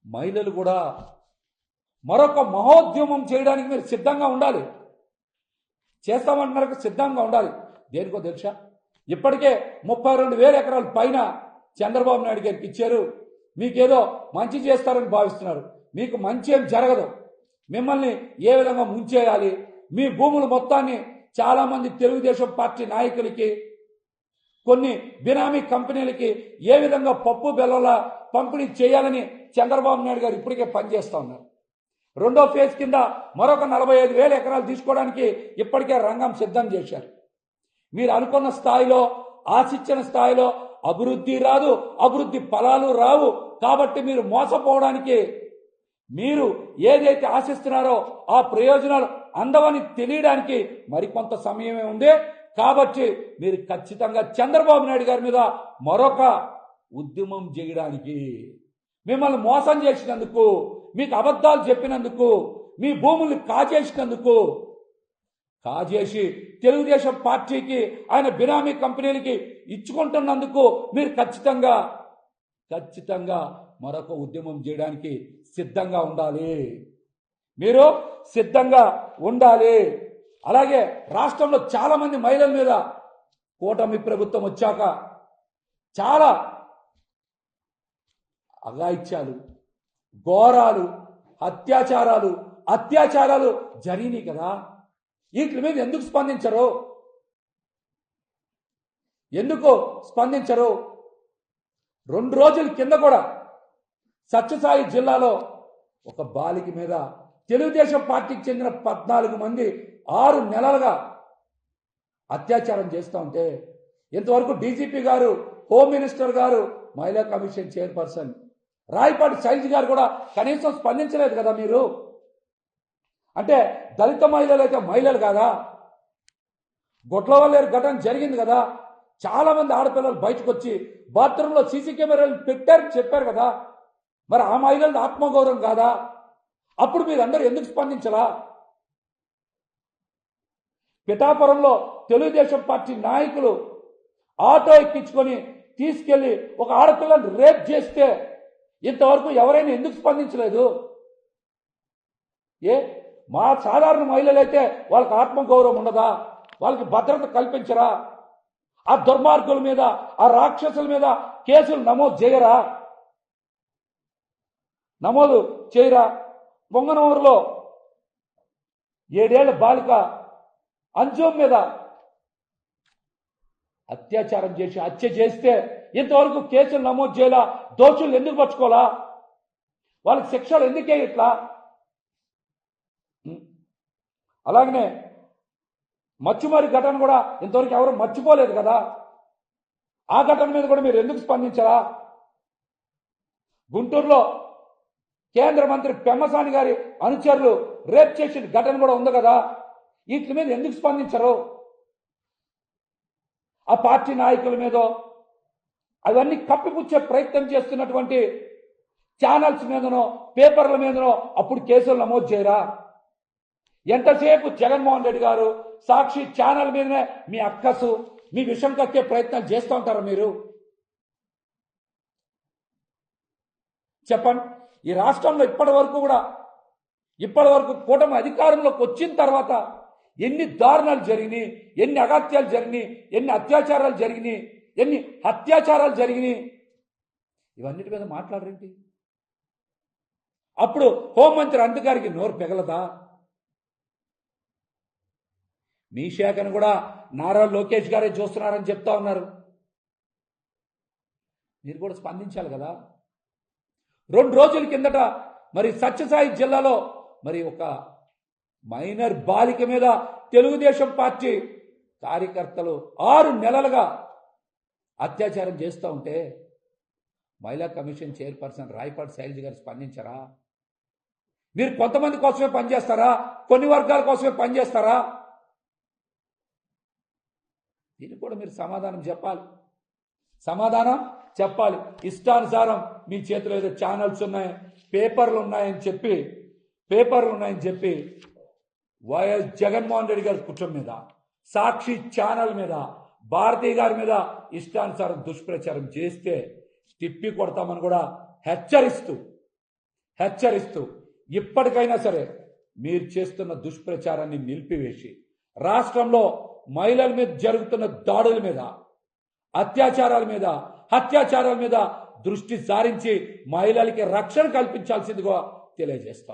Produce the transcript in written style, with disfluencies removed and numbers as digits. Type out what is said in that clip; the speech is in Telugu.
మహిళలు కూడా మరొక మహోద్యమం చేయడానికి మీరు సిద్ధంగా ఉండాలి. చేస్తామంటున్నారు, సిద్ధంగా ఉండాలి. దేనికో తెలుసా, ఇప్పటికే 32,000 ఎకరాల పైన చంద్రబాబు నాయుడు గారికి ఇచ్చారు. మీకేదో మంచి చేస్తారని భావిస్తున్నారు. మీకు మంచి ఏం జరగదు. మిమ్మల్ని ఏ విధంగా ముంచేయాలి, మీ భూములు మొత్తాన్ని చాలామంది తెలుగుదేశం పార్టీ నాయకులకి, కొన్ని బినామీ కంపెనీలకి ఏ విధంగా పప్పు బెల్లలా పంపిణీ చేయాలని చంద్రబాబు నాయుడు గారు ఇప్పటికే పనిచేస్తూ ఉన్నారు. రెండో ఫేజ్ కింద మరొక 45,000 ఎకరాలు తీసుకోవడానికి ఇప్పటికే రంగం సిద్ధం చేశారు. మీరు అనుకున్న స్థాయిలో, ఆశించిన స్థాయిలో అభివృద్ధి రాదు, అభివృద్ధి ఫలాలు రావు. కాబట్టి మీరు మోసపోవడానికి, మీరు ఏదైతే ఆశిస్తున్నారో ఆ ప్రయోజనాలు అందవని తెలియడానికి మరికొంత సమయమే ఉంది. కాబట్టి మీరు ఖచ్చితంగా చంద్రబాబు నాయుడు గారి మీద మరొక ఉద్యమం చేయడానికి, మిమ్మల్ని మోసం చేసినందుకు, మీకు అబద్ధాలు చెప్పినందుకు, మీ భూముల్ని కాజేసినందుకు, కాజేసి తెలుగుదేశం పార్టీకి, ఆయన బినామీ కంపెనీలకి ఇచ్చుకుంటున్నందుకు మీరు ఖచ్చితంగా మరొక ఉద్యమం చేయడానికి సిద్ధంగా ఉండాలి. మీరు సిద్ధంగా ఉండాలి. అలాగే రాష్ట్రంలో చాలా మంది మహిళల మీద కూటమి ప్రభుత్వం వచ్చాక చాలా అఘాయిత్యాలు, ఘోరాలు, అత్యాచారాలు జరిగినాయి కదా. వీటి మీద ఎందుకు స్పందించరు? 2 రోజుల కింద కూడా సత్యసాయి జిల్లాలో ఒక బాలిక మీద తెలుగుదేశం పార్టీకి చెందిన 14 మంది 6 నెలలుగా అత్యాచారం చేస్తూ ఉంటే ఇంతవరకు డీజీపీ గారు, హోమ్ మినిస్టర్ గారు, మహిళా కమిషన్ చైర్పర్సన్ రాయపాటి శైలజ గారు కూడా కనీసం స్పందించలేదు కదా. మీరు అంటే దళిత మహిళలు అయితే మహిళలు కాదా? గొట్లవల్లేరు ఘటన జరిగింది కదా. చాలా మంది ఆడపిల్లలు బయటకు వచ్చి బాత్రూంలో సీసీ కెమెరాలు పెట్టారని చెప్పారు కదా. మరి ఆ మహిళలది ఆత్మగౌరవం కాదా? అప్పుడు మీరందరూ ఎందుకు స్పందించరా? పిఠాపురంలో తెలుగుదేశం పార్టీ నాయకులు ఆటో ఎక్కించుకొని తీసుకెళ్లి ఒక ఆడపిల్లని రేప్ చేస్తే ఇంతవరకు ఎవరైనా ఎందుకు స్పందించలేదు? మా సాధారణ మహిళలైతే వాళ్ళకి ఆత్మగౌరవం ఉండదా? వాళ్ళకి భద్రత కల్పించరా? ఆ దుర్మార్గుల మీద, ఆ రాక్షసుల మీద కేసులు నమోదు చేయరా? పొంగనూరులో 7 ఏళ్ల బాలిక అంజుమ్ మీద అత్యాచారం చేసి హత్య చేస్తే ఇంతవరకు కేసులు నమోదు చేయాలా? దోషులు ఎందుకు పట్టుకోవాలా? వాళ్ళకి శిక్షలు ఎందుకే ఇట్లా? అలాగనే మచ్చుమారి ఘటన కూడా ఇంతవరకు ఎవరు మర్చిపోలేదు కదా. ఆ ఘటన మీద కూడా మీరు ఎందుకు స్పందించరా? గుంటూరులో కేంద్ర మంత్రి పెమ్మసాని గారి అనుచరులు రేప్ చేసిన ఘటన కూడా ఉంది కదా. వీటి మీద ఎందుకు స్పందించరు? ఆ పార్టీ నాయకుల మీదో, అవన్నీ కప్పిపుచ్చే ప్రయత్నం చేస్తున్నటువంటి ఛానల్స్ మీదనో, పేపర్ల మీదనో అప్పుడు కేసులు నమోదు చేయరా? ఎంతసేపు జగన్మోహన్ రెడ్డి గారు సాక్షి ఛానల్ మీదనే మీ అక్కసు, మీ విషం కక్కే ప్రయత్నాలు చేస్తూ ఉంటారు మీరు. చెప్పండి. ఈ రాష్ట్రంలో ఇప్పటి వరకు కూటమి అధికారంలోకి వచ్చిన తర్వాత ఎన్ని దారుణాలు జరిగినాయి, ఎన్ని అగాత్యాలు జరిగినాయి, ఎన్ని అత్యాచారాలు జరిగినాయి, ఎన్ని హత్యాచారాలు జరిగినాయి, ఇవన్నిటి మీద మాట్లాడరేంటి? అప్పుడు హోంమంత్రి అనిత గారికి నోరు పెగలదా? మీ శాఖను కూడా నారా లోకేష్ గారే చూస్తున్నారని చెప్తా ఉన్నారు. మీరు కూడా స్పందించాలి కదా. 2 రోజుల కిందట మరి సత్యసాయి జిల్లాలో మరి ఒక మైనర్ బాలిక మీద తెలుగుదేశం పార్టీ కార్యకర్తలు 6 నెలలుగా అత్యాచారం చేస్తూ ఉంటే మహిళా కమిషన్ చైర్పర్సన్ రాయపాటి శైలజ గారు స్పందించరా? మీరు కొంతమంది కోసమే పనిచేస్తారా? కొన్ని వర్గాల కోసమే పనిచేస్తారా? దీనికి కూడా మీరు సమాధానం చెప్పాలి. ఇష్టానుసారం మీ చేతిలో ఏదో ఛానల్స్ ఉన్నాయి, పేపర్లు ఉన్నాయని చెప్పి వైఎస్ జగన్మోహన్ రెడ్డి గారి కుటుంబం మీద, సాక్షి ఛానల్ మీద, భారతీ గారి మీద ఇష్టానుసారం దుష్ప్రచారం చేస్తే తిప్పి కొడతామని కూడా హెచ్చరిస్తూ ఇప్పటికైనా సరే మీరు చేస్తున్న దుష్ప్రచారాన్ని నిలిపివేసి రాష్ట్రంలో మహిళల మీద జరుగుతున్న దాడుల మీద హత్యాచారాల మీద దృష్టి సారించి మహిళలకి రక్షణ కల్పించాల్సిందిగా తెలియజేస్తాం.